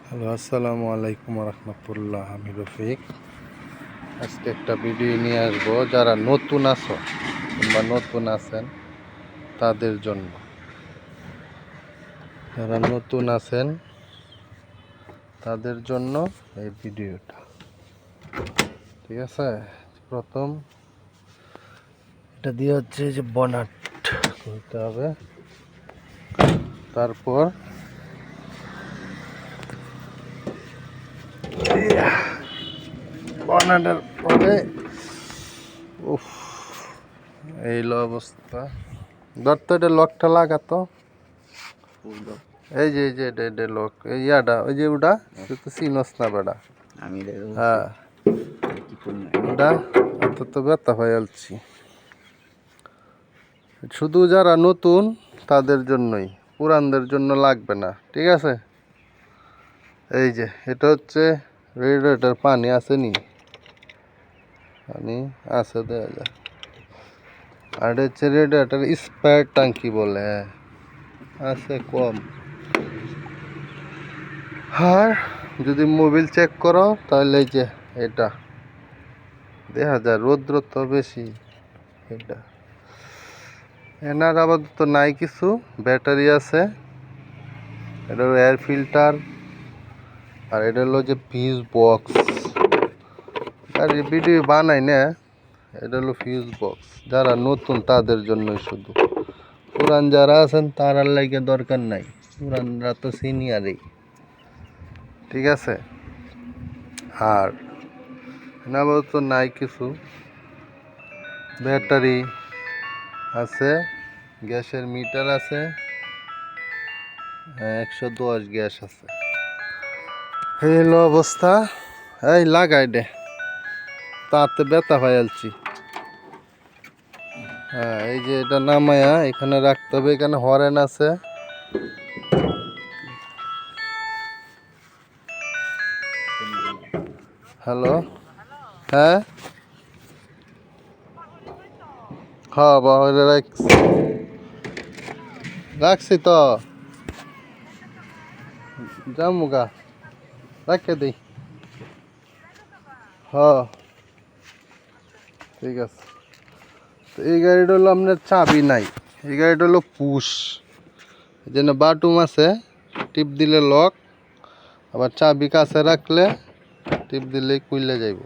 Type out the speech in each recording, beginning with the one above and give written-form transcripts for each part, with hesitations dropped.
Hello, আসসালামু আলাইকুম রহমতুল্লাহ। আমি রফিক। আজকে একটা ভিডিও নিয়ে আসবো যারা নতুন আছো কিংবা নতুন আছেন তাদের জন্য। যারা নতুন আছেন তাদের জন্য এই ভিডিওটা, ঠিক আছে? প্রথম এটা দিয়ে হচ্ছে যে বনাট করতে হবে, তারপর বনাটের পরে এই অবস্থা। ধরতো এটা লকটা লাগাতো, এই যে এটা লক, এই ইয়াটা ওই যে ওটা তুই তো চিনস না বেটা। হ্যাঁ ওটা তো ব্যথা হয়ে যাচ্ছি। শুধু যারা নতুন তাদের জন্যই, পুরানদের জন্য লাগবে না, ঠিক আছে? এই যে এটা হচ্ছে রেডিয়েটর, পানি আসেনি, পানি আছে দেওয়া যায়। আর এটা হচ্ছে রেডিয়েটর স্পায়ার ট্যাঙ্কি বলে, হ্যাঁ আছে কম। আর যদি মোবিল চেক করো তাহলে এই যে এটা দেখা যায়, রৌদ্র তো বেশি। এটা এনার আপাতত নাই কিছু, ব্যাটারি আছে, এটা হলো এয়ার ফিল্টার, আর এটা হলো যে ফিউজ বক্স। আর ভিডিও বানাই না, এটা হলো ফিউজ বক্স। যারা নতুন তাদের জন্যই শুধু, পুরান যারা আছেন তার লাগে দরকার নাই, পুরানরা তো সিনিয়রই, ঠিক আছে? আর আপাতত নাই কিছু, ব্যাটারি আছে, গ্যাসের মিটার আছে, 110 গ্যাস আছে। এই হলো অবস্থা। এই লাগাই দে, তাতে ব্যথা হয়ে যাচ্ছি। হ্যাঁ এই যে এটা নামায়া এখানে রাখতে হবে, এখানে হরেন আছে। হ্যালো, হ্যাঁ হ্যাঁ বাবা রাখছি তো, জামুগা রাখে দিই। হ্যাঁ ঠিক আছে। তো এই গাড়িটা হলো আপনার চাবি নাই, এই গাড়িটা হলো পুশ, এই জন্য বাটুম আছে, টিপ দিলে লক, আবার চাবি কাছে রাখলে টিপ দিলেই খুলে যাইব।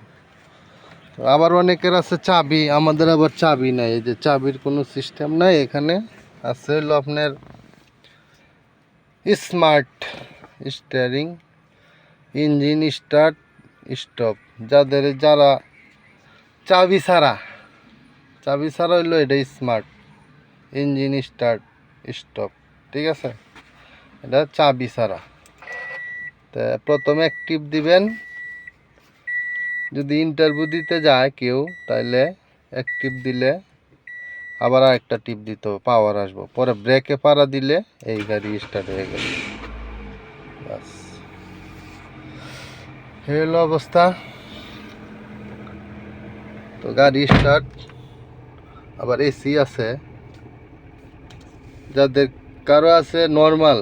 আবার অনেকের আছে চাবি, আমাদের আবার চাবি নাই, এই যে চাবির কোনো সিস্টেম নাই। এখানে আছে হলো আপনার smart steering, engine start stop. যারা চাবি ছাড়া হইলো এটা স্মার্ট ইঞ্জিন স্টার্ট স্টপ, ঠিক আছে? এটা চাবি ছাড়া। তা প্রথমে এক টিপ দিবেন, যদি ইন্টারভিউ দিতে যায় কেউ তাহলে এক টিপ দিলে আবার আরেকটা টিপ দিতে হবে, পাওয়ার আসবো, পরে ব্রেকে পাড়া দিলে এই গাড়ি স্টার্ট হয়ে গেল। বাস এই হলো অবস্থা। তো গাড়ি স্টার্ট। আবার এসি আছে, যাদের কারো আছে নর্মাল,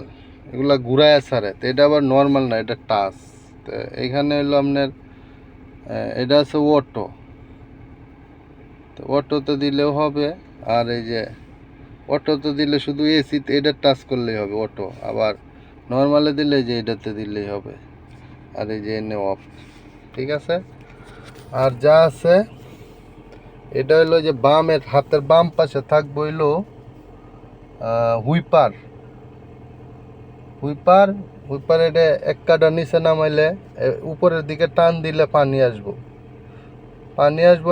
এগুলা ঘুরায় ছাড়ে, তো এটা আবার নর্মাল না, এটা টাচ। তো এখানে হলো আপনার এটা আছে অটো, তো অটোতে দিলেও হবে। আর এই যে অটোতে দিলে শুধু এসি এটা টাচ করলেই হবে অটো, আবার নর্মালে দিলে যে এটাতে দিলেই হবে। আর এই যে এনে অফ, ঠিক আছে? আর যা আছে এটা হলো যে বামের হাতের বাম পাশে থাকবে হইলো হুইপার। হুইপার এটা এক কাটা নিচে নামাইলে উপরের দিকে টান দিলে পানি আসবো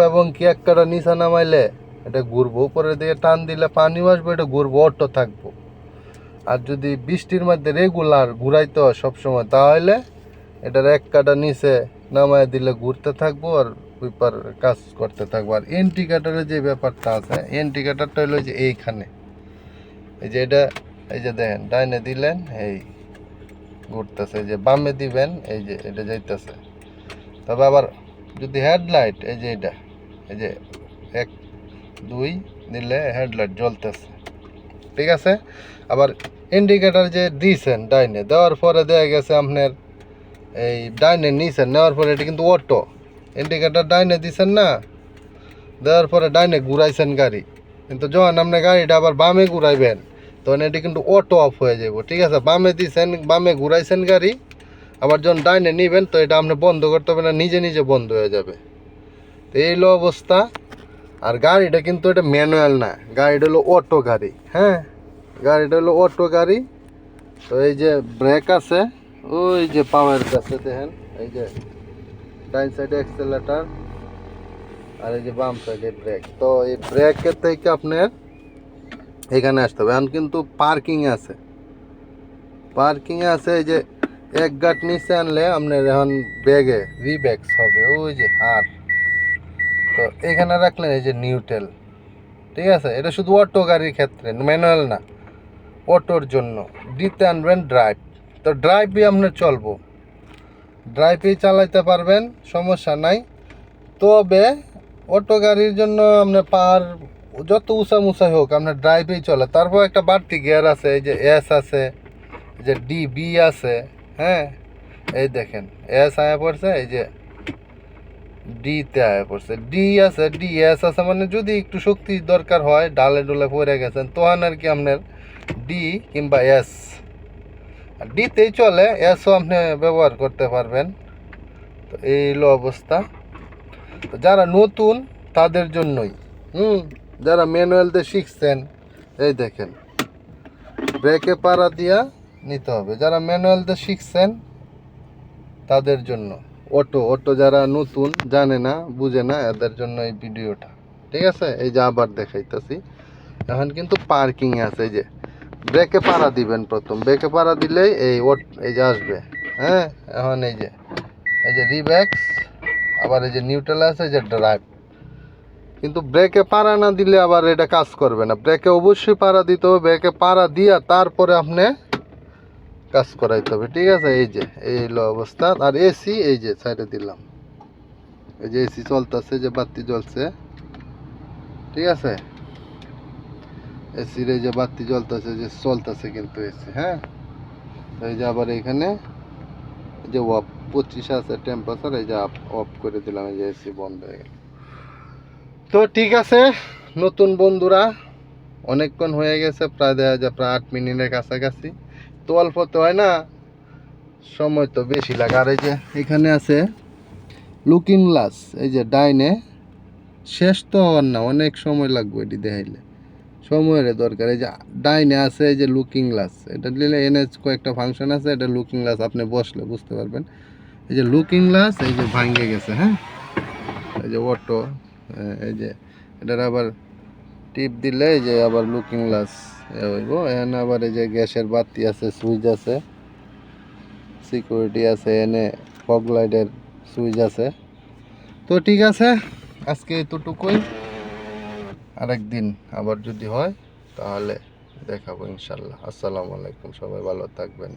এবং কি এক কাটা নিচে নামাইলে এটা ঘুরবো, উপরের দিকে টান দিলে পানিও আসবো, এটা ঘুরবো, অটো থাকবো। আর যদি বৃষ্টির মধ্যে রেগুলার ঘুরাইতে হয় সবসময়, তাহলে এটার এক কাটা নিচে নামাই দিলে ঘুরতে থাকবো আর হুইপার কাজ করতে থাকবো। আর ইন্ডিকেটরের যে ব্যাপারটা আছে, ইন্ডিকেটরটা হলো যে এইখানে, এই যে এটা, এই যে দেখেন ডাইনে দিলেন এই ঘুরতেছে, যে বামে দিবেন এই যে এটা যাইতেছে। তবে আবার যদি হেডলাইট, এই যে এটা, এই যে 1 2 দিলে হেডলাইট জ্বলতেছে, ঠিক আছে? আবার ইন্ডিকেটর যে দিয়েছেন ডাইনে দেওয়ার পরে দেখা গেছে আপনার এই ডাইনে নিছেন, নেওয়ার পরে এটা কিন্তু অটো, ইন্ডিকেটার ডাইনে দিছেন না, দেওয়ার পরে ডাইনে ঘুরাইছেন গাড়ি, কিন্তু যখন আপনি গাড়িটা আবার বামে ঘুরাইবেন তখন এটি কিন্তু অটো অফ হয়ে যাব। ঠিক আছে, বামে দিছেন, বামে ঘুরাইছেন গাড়ি, আবার যখন ডাইনে নিবেন তো এটা আপনি বন্ধ করতে হবে না, নিজে নিজে বন্ধ হয়ে যাবে। তো এই হলো অবস্থা। আর গাড়িটা কিন্তু এটা ম্যানুয়াল না, গাড়িটা হলো অটো গাড়ি। হ্যাঁ, গাড়িটা হলো অটো গাড়ি। তো এই যে ব্রেক আছে, ওই যে পাওয়ার কাছে দেখেন, এই যে ডাইন সাইডে অ্যাক্সেলেটার আর এই যে বাম সাইডে ব্রেক। তো এই ব্রেকের থেকে আপনার এখানে আসতে হবে। এখন কিন্তু পার্কিংয়ে আছে, পার্কিংয়ে আছে। এই যে এক গাঁট নিচে আনলে আপনার এখন ব্যাগে রিব্যাক্স হবে, ওই যে আর তো এখানে রাখলেন এই যে নিউট্রাল। ঠিক আছে, এটা শুধু অটো গাড়ির ক্ষেত্রে, ম্যানুয়াল না, অটোর জন্য। দিতে আনবেন ড্রাইভ, তো ড্রাইভই আপনার চলবো, ড্রাইভেই চালাইতে পারবেন, সমস্যা নাই। তবে অটো গাড়ির জন্য আপনার পার যত উঁচা মুচাই হোক আপনার ড্রাইভেই চলে। তারপর একটা বাড়তি গিয়ার আছে, এই যে এস আছে, এই যে ডি বি আছে। হ্যাঁ, এই দেখেন এস আয়া পড়ছে, এই যে ডিতে আয়া পড়ছে, ডি আছে, ডি এস আছে। মানে যদি একটু শক্তি দরকার হয়, ডালে ডোলে পড়ে গেছেন, তখন আর কি আপনার ডি কিংবা এস, ডিতেই চলে, এসও আপনি ব্যবহার করতে পারবেন। তো এই হলো অবস্থা। তো যারা নতুন তাদের জন্যই, যারা ম্যানুয়ালতে শিখছেন, এই দেখেন ব্রেকে পাড়া দিয়া নিতে হবে। যারা ম্যানুয়ালতে শিখছেন তাদের জন্য, অটো যারা নতুন জানে না বুঝে না এদের জন্য এই ভিডিওটা। ঠিক আছে, এই যে আবার দেখাইতেছি। এখন কিন্তু পার্কিংয়ে আছে, এই যে ব্রেকে পাড়া দিবেন প্রথম, ব্রেকে পাড়া দিলেই এই যে আসবে। হ্যাঁ, এখন এই যে রিব্যাক্স, আবার এই যে নিউট্রাল আছে, এই যে ড্রাইভ। কিন্তু ব্রেকে পাড়া না দিলে আবার এটা কাজ করবে না, ব্রেকে অবশ্যই পাড়া দিতে হবে, ব্রেকে পাড়া দিয়া তারপরে আপনি কাজ করাইতে হবে। ঠিক আছে, এই যে এই হলো অবস্থা। আর এসি এই যে সাইডে দিলাম, এই যে এসি চলতেছে, যে বাতি জ্বলছে। ঠিক আছে, এসির এই যে বাতি জ্বলতেছে, যে চলতেছে কিন্তু এসি। হ্যাঁ, এই যে আবার এখানে এই যে অফ 25 আছে টেম্পারেচার, এই যে অফ করে দিলাম, এই যে এসি বন্ধ হয়ে গেল। তো ঠিক আছে নতুন বন্ধুরা, অনেকক্ষণ হয়ে গেছে, প্রায় দেখা যায় প্রায় 8 মিনিটের কাছাকাছি। তো অল্প তো হয় না, সময় তো বেশি লাগে। আর এই যে এখানে আছে লুকিং গ্লাস, এই যে ডাইনে, শেষ তো হওয়ার না, অনেক সময় লাগবে এটি দেখাইলে, সময়ের দরকার। এই যে ডাইনে আছে এই যে লুকিং গ্লাস, এটা দিলে এনএচ কয়েকটা ফাংশন আছে, এটা লুকিং গ্লাস আপনি বসলে বুঝতে পারবেন। এই যে লুকিং গ্লাস এই যে ভাঙে গেছে। হ্যাঁ, এই যে অটো, এই যে এটার আবার টিপ দিলে এই যে আবার লুকিং গ্লাস হইব। এখানে আবার এই যে গ্যাসের বাতি আছে, সুইচ আছে, সিকিউরিটি আছে, এনে ফগ লাইটের সুইচ আছে। তো ঠিক আছে, আজকে এতটুকুই। আরেকদিন আবার যদি হয় তাহলে দেখাবো ইনশাল্লাহ। আসসালামু আলাইকুম, সবাই ভালো থাকবেন।